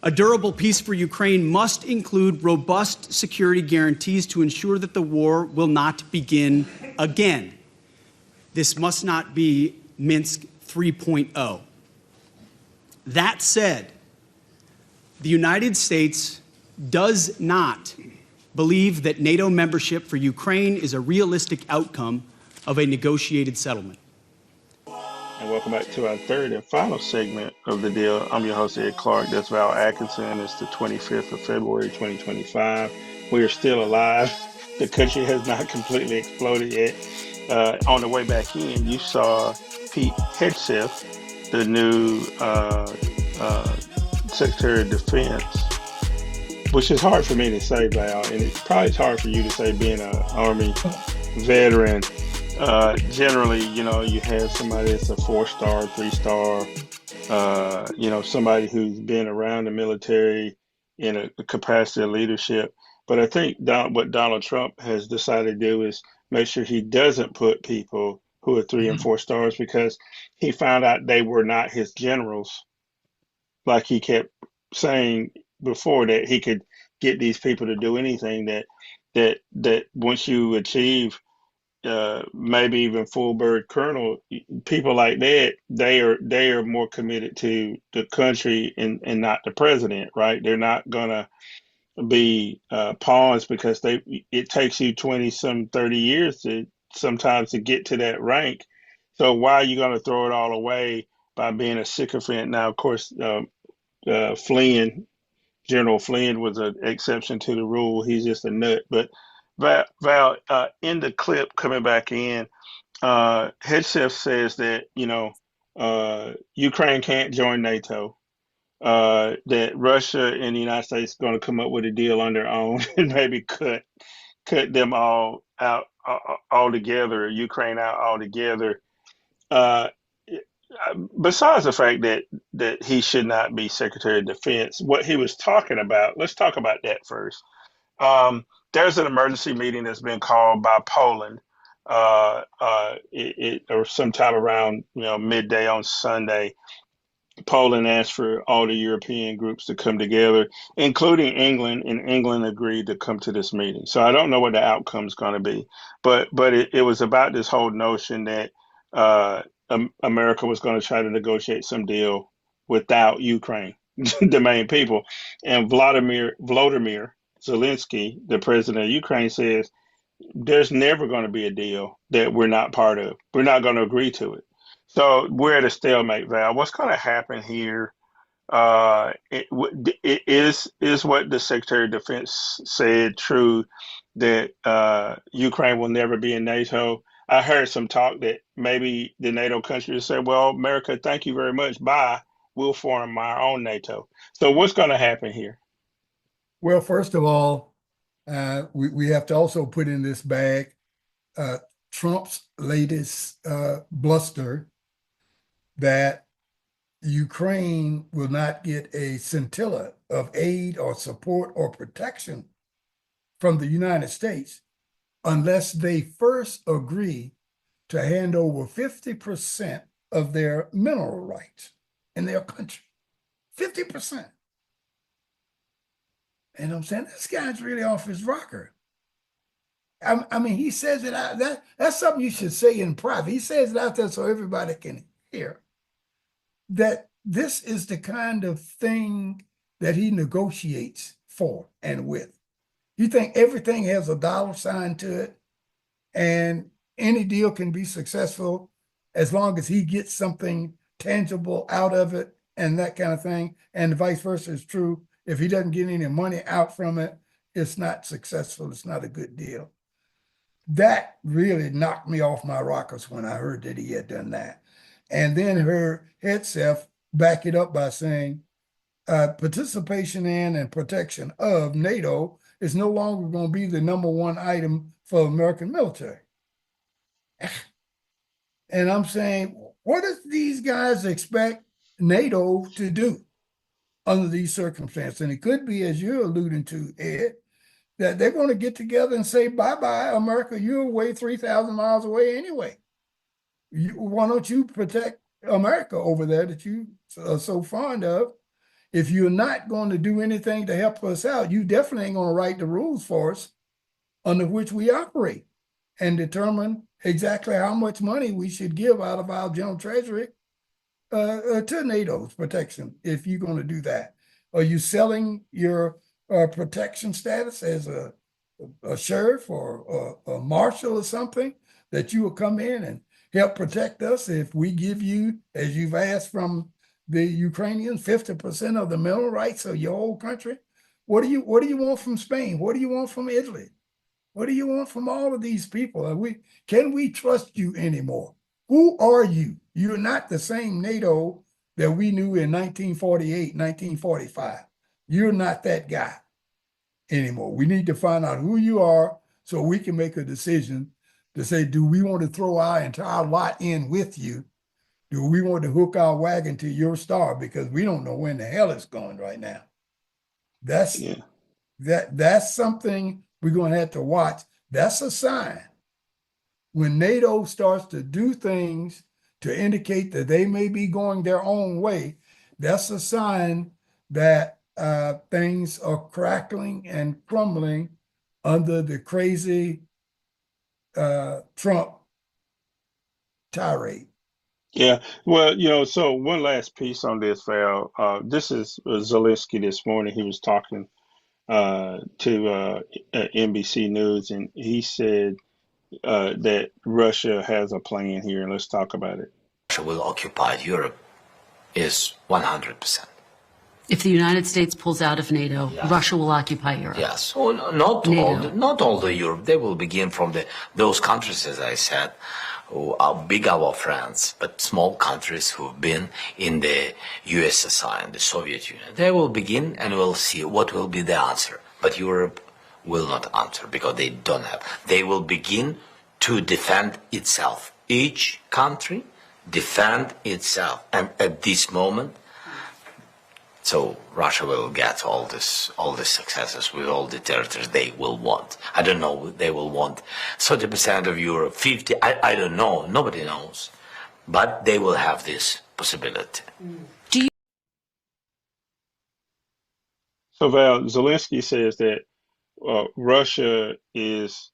P: A durable peace for Ukraine must include robust security guarantees to ensure that the war will not begin again. This must not be Minsk 3.0. That said, the United States does not believe that NATO membership for Ukraine is a realistic outcome of a negotiated settlement.
A: And welcome back to our third and final segment of the deal. I'm your host, Ed Clark. That's Val Atkinson. It's the 25th of February, 2025. We are still alive. The country has not completely exploded yet. On the way back in, you saw Pete Hegseth, the new Secretary of Defense, which is hard for me to say, Val, and it's probably hard for you to say being an Army veteran. Generally, you have somebody that's a 4-star, 3-star, somebody who's been around the military in a capacity of leadership. But I think what Donald Trump has decided to do is make sure he doesn't put people who are 3 and 4 stars, because he found out they were not his generals. Like he kept saying before, that he could get these people to do anything, that once you achieve maybe even full bird colonel, people like that, they are more committed to the country and not the president, right? They're not gonna be pawns, because it takes you 20-30 years sometimes to get to that rank. So why are you gonna throw it all away by being a sycophant? Now, of course, General Flynn was an exception to the rule. He's just a nut. But Val, in the clip coming back in, Hegseth says that Ukraine can't join NATO. That Russia and the United States are going to come up with a deal on their own and maybe cut them all out altogether, Ukraine out altogether. Besides the fact that he should not be Secretary of Defense, what he was talking about, let's talk about that first. There's an emergency meeting that's been called by Poland, or sometime around midday on Sunday. Poland asked for all the European groups to come together, including England, and England agreed to come to this meeting. So I don't know what the outcome is going to be, but it was about this whole notion that America was going to try to negotiate some deal without Ukraine, the main people, and Volodymyr Zelensky, the president of Ukraine, says there's never going to be a deal that we're not part of. We're not going to agree to it. So we're at a stalemate, Val. What's going to happen here? It is what the Secretary of Defense said true, that Ukraine will never be in NATO? I heard some talk that maybe the NATO countries said, "Well, America, thank you very much. Bye. We'll form our own NATO." So what's going to happen here?
B: Well, first of all, we have to also put in this bag Trump's latest bluster that Ukraine will not get a scintilla of aid or support or protection from the United States unless they first agree to hand over 50% of their mineral rights in their country. 50%. And I'm saying, this guy's really off his rocker. I mean, he says it out. That's something you should say in private. He says it out there so everybody can hear. That this is the kind of thing that he negotiates for and with. You think everything has a dollar sign to it, and any deal can be successful as long as he gets something tangible out of it and that kind of thing, and the vice versa is true. If he doesn't get any money out from it, it's not successful. It's not a good deal. That really knocked me off my rockers when I heard that he had done that. And then her head self back it up by saying participation in and protection of NATO is no longer going to be the number one item for American military. And I'm saying, what do these guys expect NATO to do under these circumstances? And it could be, as you're alluding to, Ed, that they're going to get together and say, bye-bye, America, you're away 3,000 miles away anyway. Why don't you protect America over there that you are so fond of? If you're not going to do anything to help us out, you definitely ain't going to write the rules for us under which we operate and determine exactly how much money we should give out of our general treasury to NATO's protection if you're going to do that. Are you selling your protection status as a sheriff or a marshal or something, that you will come in and help protect us if we give you, as you've asked from the Ukrainians, 50% of the mineral rights of your whole country? What do you want from Spain? What do you want from Italy? What do you want from all of these people? Can we trust you anymore? Who are you? You're not the same NATO that we knew in 1948, 1945. You're not that guy anymore. We need to find out who you are so we can make a decision to say, do we want to throw our entire lot in with you? Do we want to hook our wagon to your star? Because we don't know when the hell it's going right now. That's something we're going to have to watch. That's a sign. When NATO starts to do things to indicate that they may be going their own way, that's a sign that things are crackling and crumbling under the crazy Trump tirade.
A: Yeah, well, so one last piece on this, Val. This is Zelensky this morning. He was talking to NBC News, and he said that Russia has a plan here, and let's talk about it.
Q: Russia will occupy Europe is 100%.
R: If the United States pulls out of NATO, Russia will occupy Europe.
Q: Yes, well, not all the Europe. They will begin from those countries, as I said, who are big our friends, but small countries who've been in the USSR and the Soviet Union. They will begin, and we'll see what will be the answer. But Europe will not answer because they don't have. They will begin to defend itself. Each country defend itself, and at this moment, So Russia will get all these successes with all the territories they will want. I don't know, they will want 30% of Europe, 50, I don't know, nobody knows. But they will have this possibility.
A: So Val, Zelensky says that Russia is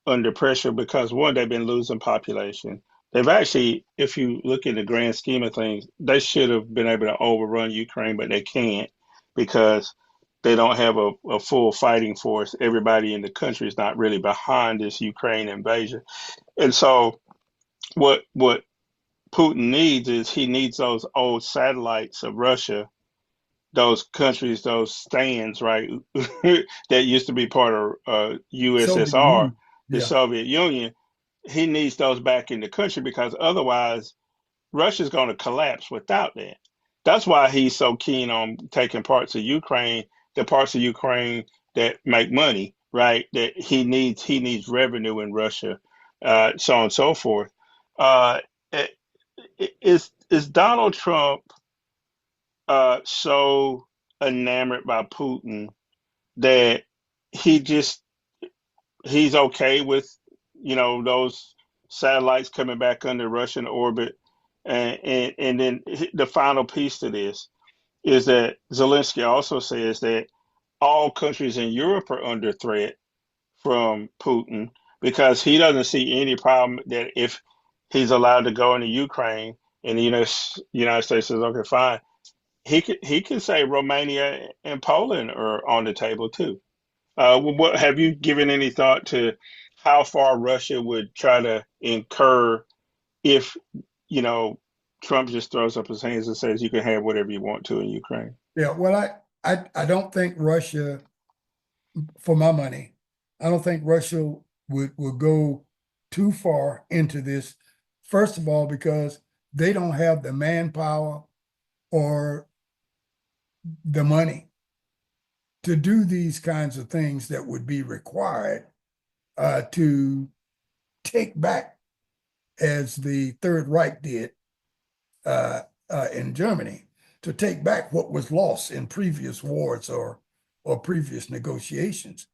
A: under pressure because one, they've been losing population. They've actually, if you look in the grand scheme of things, they should have been able to overrun Ukraine, but they can't because they don't have a full fighting force. Everybody in the country is not really behind this Ukraine invasion. And so what Putin needs is he needs those old satellites of Russia, those countries, those stands, right, that used to be part of
B: Soviet
A: USSR,
B: Union.
A: the
B: Yeah.
A: Soviet Union. He needs those back in the country because otherwise Russia's going to collapse without that. That's why he's so keen on taking parts of Ukraine, the parts of Ukraine that make money, right? That he needs revenue in Russia, so on and so forth. Uh, is Donald Trump so enamored by Putin that he just he's okay with those satellites coming back under Russian orbit, and then the final piece to this is that Zelensky also says that all countries in Europe are under threat from Putin because he doesn't see any problem that if he's allowed to go into Ukraine and the United States says okay fine, he could say Romania and Poland are on the table too. What have you given any thought to how far Russia would try to incur if, you know, Trump just throws up his hands and says you can have whatever you want to in Ukraine?
B: Yeah, well, I don't think Russia, for my money, I don't think Russia would go too far into this. First of all, because they don't have the manpower or the money to do these kinds of things that would be required to take back, as the Third Reich did in Germany, to take back what was lost in previous wars or previous negotiations.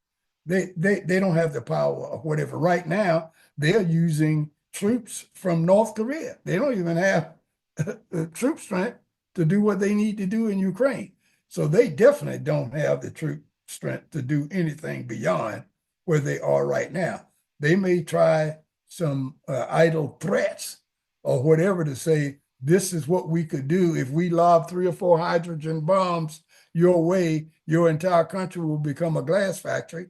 B: They don't have the power or whatever. Right now, they're using troops from North Korea. They don't even have troop strength to do what they need to do in Ukraine. So they definitely don't have the troop strength to do anything beyond where they are right now. They may try some idle threats or whatever to say, this is what we could do if we lob 3 or 4 hydrogen bombs your way, your entire country will become a glass factory.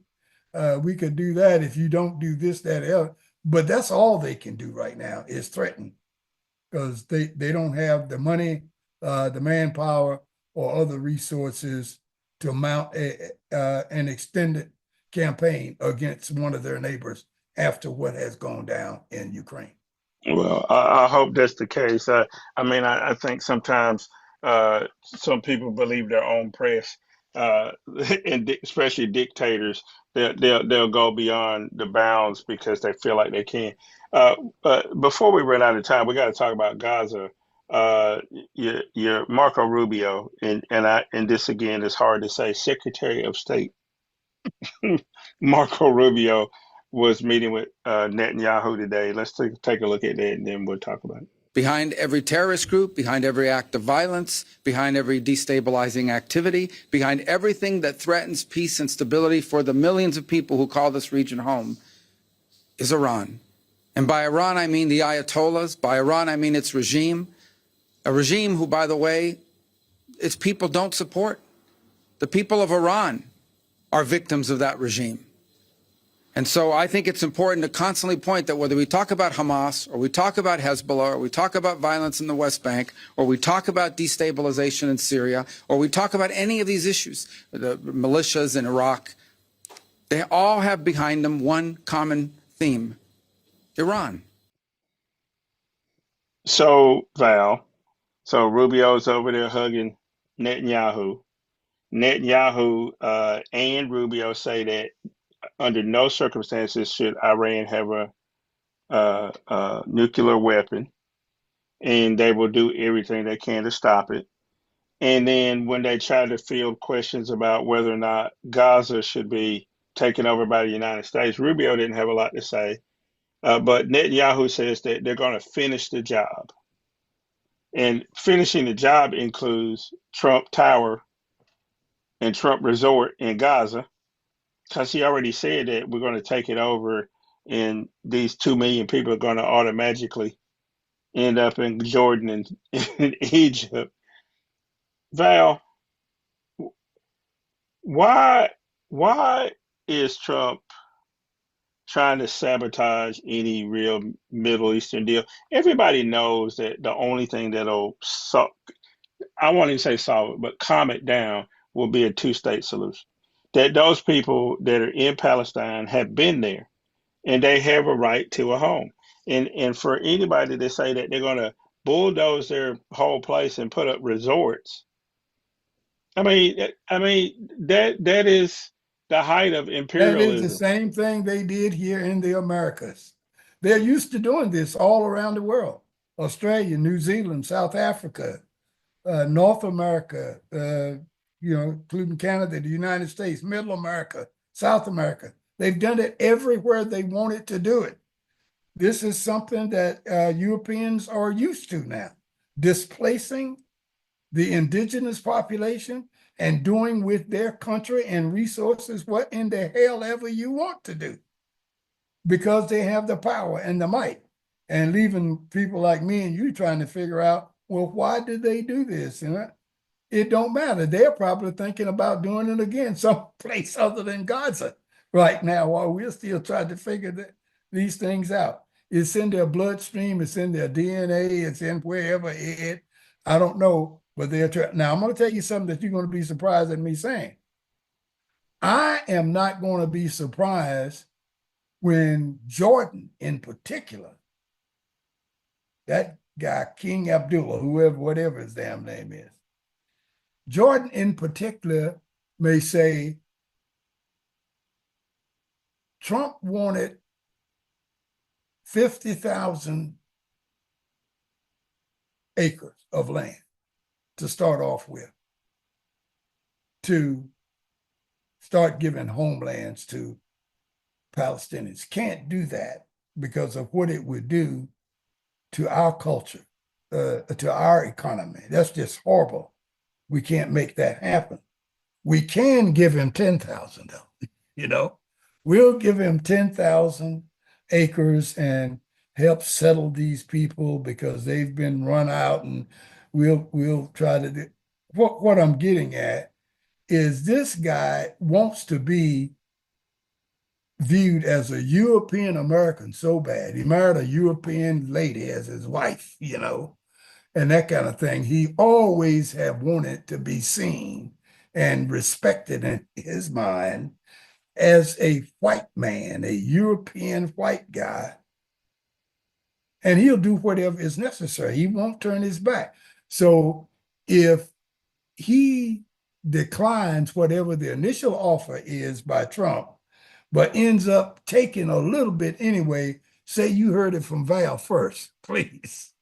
B: We could do that if you don't do this, that, else. But that's all they can do right now is threaten, because they don't have the money, the manpower, or other resources to mount an extended campaign against one of their neighbors after what has gone down in Ukraine.
A: Well, I hope that's the case. I think sometimes some people believe their own press, and especially dictators. They'll go beyond the bounds because they feel like they can. But before we run out of time, we got to talk about Gaza. Your Marco Rubio, and this again is hard to say, Secretary of State Marco Rubio was meeting with Netanyahu today. Let's take a look at that, and then we'll talk about it.
S: Behind every terrorist group, behind every act of violence, behind every destabilizing activity, behind everything that threatens peace and stability for the millions of people who call this region home, is Iran. And by Iran, I mean the Ayatollahs. By Iran, I mean its regime. A regime who, by the way, its people don't support. The people of Iran are victims of that regime. And so I think it's important to constantly point that whether we talk about Hamas or we talk about Hezbollah or we talk about violence in the West Bank or we talk about destabilization in Syria or we talk about any of these issues, the militias in Iraq, they all have behind them one common theme: Iran.
A: So, Val, Rubio's over there hugging Netanyahu. Netanyahu and Rubio say that under no circumstances should Iran have a nuclear weapon, and they will do everything they can to stop it. And then when they tried to field questions about whether or not Gaza should be taken over by the United States, Rubio didn't have a lot to say. But Netanyahu says that they're going to finish the job. And finishing the job includes Trump Tower and Trump Resort in Gaza, because he already said that we're going to take it over and these 2 million people are going to automatically end up in Jordan and in Egypt. Val, why why is Trump trying to sabotage any real Middle Eastern deal? Everybody knows that the only thing that'll I won't even say solve it, but calm it down will be a two-state solution. That those people that are in Palestine have been there and they have a right to a home. And for anybody to say that they're going to bulldoze their whole place and put up resorts, that is the height of
B: That is the
A: imperialism.
B: same thing they did here in the Americas. They're used to doing this all around the world. Australia, New Zealand, South Africa, North America, including Canada, the United States, Middle America, South America. They've done it everywhere they wanted to do it. This is something that Europeans are used to now, displacing the indigenous population and doing with their country and resources what in the hell ever you want to do, because they have the power and the might, and leaving people like me and you trying to figure out, well, why did they do this? It don't matter. They're probably thinking about doing it again someplace other than Gaza right now, while we're still trying to figure these things out. It's in their bloodstream, it's in their DNA, it's in wherever it, I don't know, but they're trying. Now, I'm going to tell you something that you're going to be surprised at me saying. I am not going to be surprised when Jordan, in particular, that guy, King Abdullah, whoever, whatever his damn name is, Jordan in particular may say, Trump wanted 50,000 acres of land to start off with, to start giving homelands to Palestinians. Can't do that because of what it would do to our culture, to our economy. That's just horrible. We can't make that happen. We can give him 10,000 though, We'll give him 10,000 acres and help settle these people because they've been run out, and we'll try to do. What I'm getting at is this guy wants to be viewed as a European American so bad. He married a European lady as his wife, and that kind of thing. He always have wanted to be seen and respected in his mind as a white man, a European white guy. And he'll do whatever is necessary. He won't turn his back. So if he declines whatever the initial offer is by Trump, but ends up taking a little bit anyway, say you heard it from Val first, please.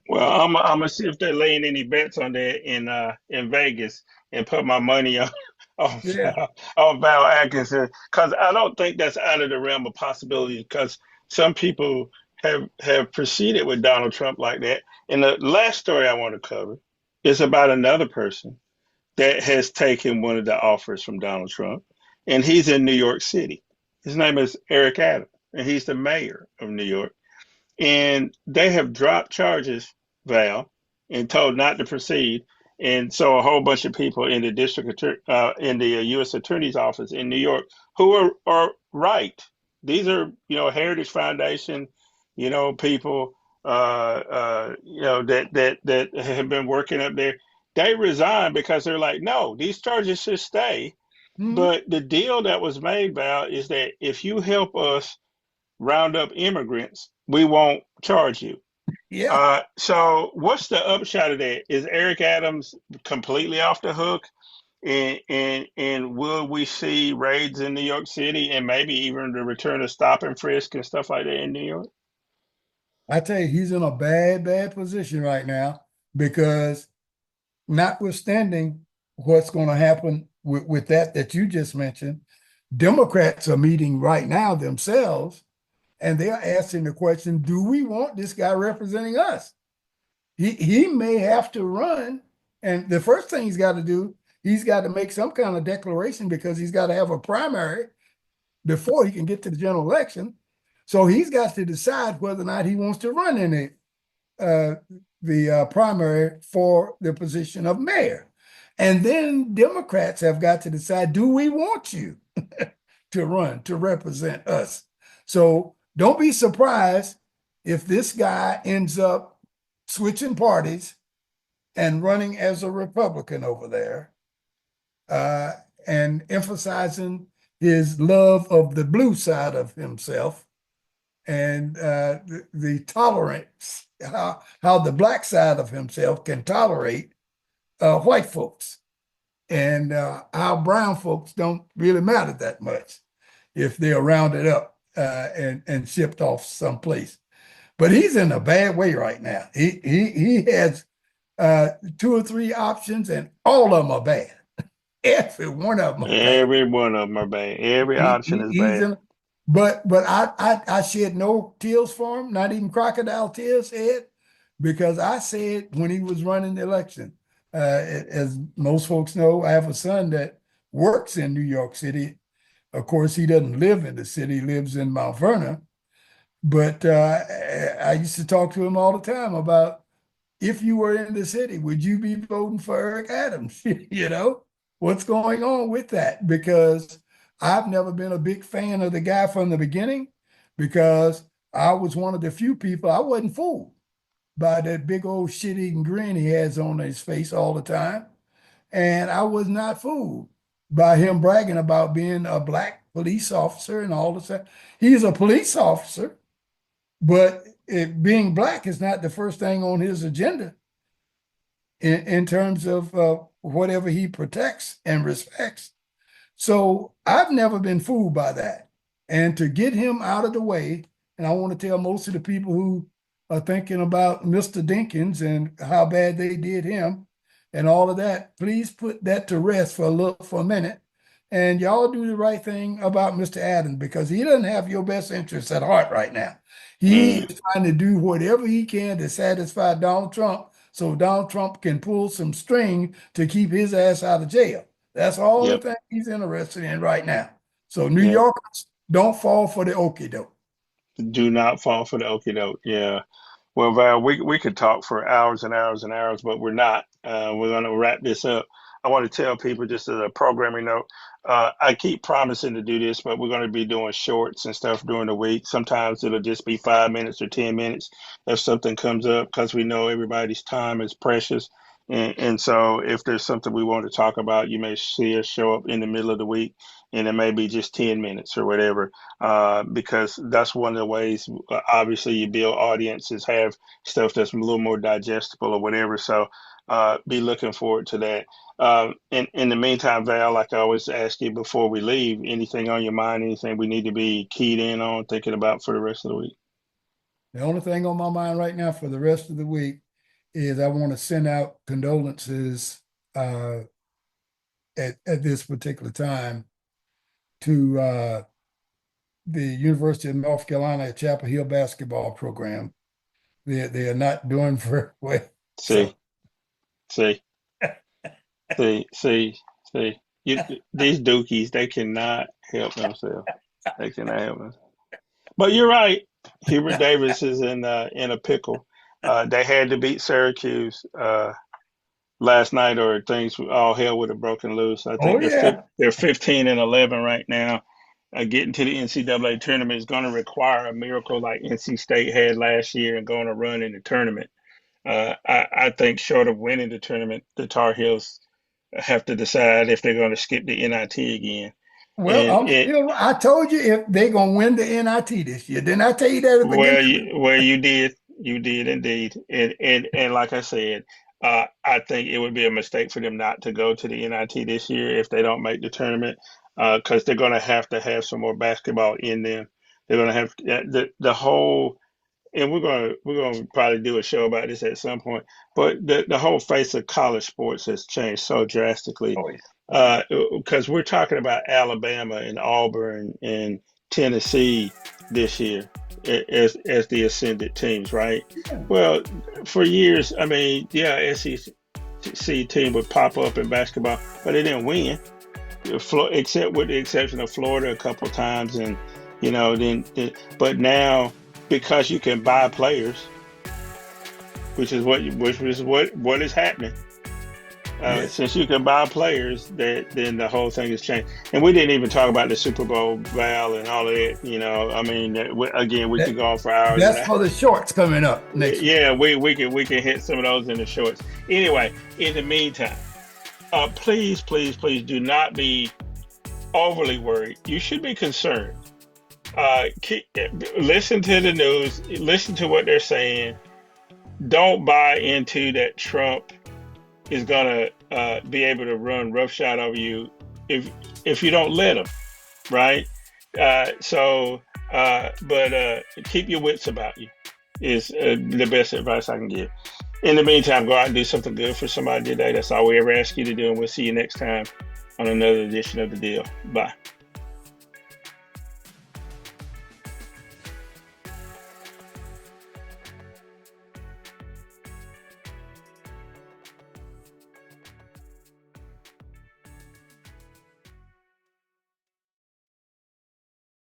A: Well, I'm gonna see if they're laying any bets on that in Vegas and put my money on Val Atkinson, because I don't think that's out of the realm of possibility. Because some people have proceeded with Donald Trump like that. And the last story I want to cover is about another person that has taken one of the offers from Donald Trump, and he's in New York City. His name is Eric Adams, and he's the mayor of New York. And they have dropped charges, Val, and told not to proceed. And so a whole bunch of people in the in the U.S. Attorney's Office in New York who are right. These are Heritage Foundation, people that have been working up there. They resigned because they're like, no, these charges should stay. Mm-hmm. But the deal that was made, Val, is that if you help us round up immigrants, we won't charge you.
B: Yeah.
A: So what's the upshot of that? Is Eric Adams completely off the hook? And will we see raids in New York City and maybe even the return of stop and frisk and stuff like that in New York?
B: I tell you, he's in a bad position right now, because notwithstanding what's going to happen with that you just mentioned, Democrats are meeting right now themselves, and they're asking the question, do we want this guy representing us? He may have to run, and the first thing he's got to do, he's got to make some kind of declaration because he's got to have a primary before he can get to the general election. So he's got to decide whether or not he wants to run in the primary for the position of mayor. And then Democrats have got to decide, do we want you to run to represent us? So don't be surprised if this guy ends up switching parties and running as a Republican over there, and emphasizing his love of the blue side of himself and the tolerance, how the black side of himself can tolerate white folks, and how brown folks don't really matter that much if they're rounded up and shipped off someplace. But he's in a bad way right now. He has 2 or 3 options, and all of them are bad. Every one of them are bad.
A: Every one of them are bad. Every option is bad.
B: But I shed no tears for him, not even crocodile tears, Ed, because I said when he was running the election, as most folks know, I have a son that works in New York City. Of course, he doesn't live in the city; he lives in Mount Vernon. But I used to talk to him all the time about, if you were in the city, would you be voting for Eric Adams? You know, what's going on with that? Because I've never been a big fan of the guy from the beginning, because I was one of the few people, I wasn't fooled by that big old shit-eating grin he has on his face all the time. And I was not fooled by him bragging about being a black police officer and all this. He's a police officer, but being black is not the first thing on his agenda in terms of whatever he protects and respects. So I've never been fooled by that. And to get him out of the way, and I want to tell most of the people who are thinking about Mr. Dinkins and how bad they did him and all of that, please put that to rest for a minute. And y'all do the right thing about Mr. Adams, because he doesn't have your best interests at heart right now. He is trying to do whatever he can to satisfy Donald Trump, so Donald Trump can pull some string to keep his ass out of jail. That's all the thing he's interested in right now. So New Yorkers, don't fall for the okie doke.
A: Do not fall for the okie doke. Yeah. Well, Val, we could talk for hours and hours and hours, but we're not. We're going to wrap this up. I want to tell people, just as a programming note, I keep promising to do this, but we're going to be doing shorts and stuff during the week. Sometimes it'll just be 5 minutes or 10 minutes if something comes up, because we know everybody's time is precious. And so if there's something we want to talk about, you may see us show up in the middle of the week, and it may be just 10 minutes or whatever, because that's one of the ways, obviously, you build audiences, have stuff that's a little more digestible or whatever. So be looking forward to that. In the meantime, Val, like I always ask you before we leave, anything on your mind, anything we need to be keyed in on, thinking about for the rest of the week?
B: The only thing on my mind right now for the rest of the week is I want to send out condolences at this particular time to the University of North Carolina Chapel Hill basketball program. They are not doing very well.
A: See. These dookies, they cannot help themselves. They cannot help themselves. But you're right. Hubert Davis is in a pickle. They had to beat Syracuse last night, or things, all hell would have broken loose. I think they're 15-11 right now. Getting to the NCAA tournament is going to require a miracle like NC State had last year and going to run in the tournament. I think short of winning the tournament, the Tar Heels have to decide if they're going to skip the NIT again.
B: Well, I told you if they're going to win the NIT this year. Didn't I tell you that at the beginning?
A: Well, you did. You did indeed. And like I said, I think it would be a mistake for them not to go to the NIT this year if they don't make the tournament, because they're going to have some more basketball in them. They're going to have the whole and we're gonna probably do a show about this at some point. But the whole face of college sports has changed so drastically. Because we're talking about Alabama and Auburn and Tennessee this year as the ascended teams, right? Well, for years, I mean, yeah, SEC team would pop up in basketball, but they didn't win, except with the exception of Florida a couple of times, and but now because you can buy players, which is what is happening. Since you can buy players, then the whole thing has changed. And we didn't even talk about the Super Bowl Val and all of that. I mean, again, we could go on for hours.
B: That's for the shorts coming up next.
A: Yeah, we can hit some of those in the shorts. Anyway, in the meantime, please do not be overly worried. You should be concerned. Listen to the news. Listen to what they're saying. Don't buy into that Trump is gonna be able to run roughshod over you if you don't let him, right? But keep your wits about you is the best advice I can give. In the meantime, go out and do something good for somebody today. That's all we ever ask you to do, and we'll see you next time on another edition of The Deal. Bye.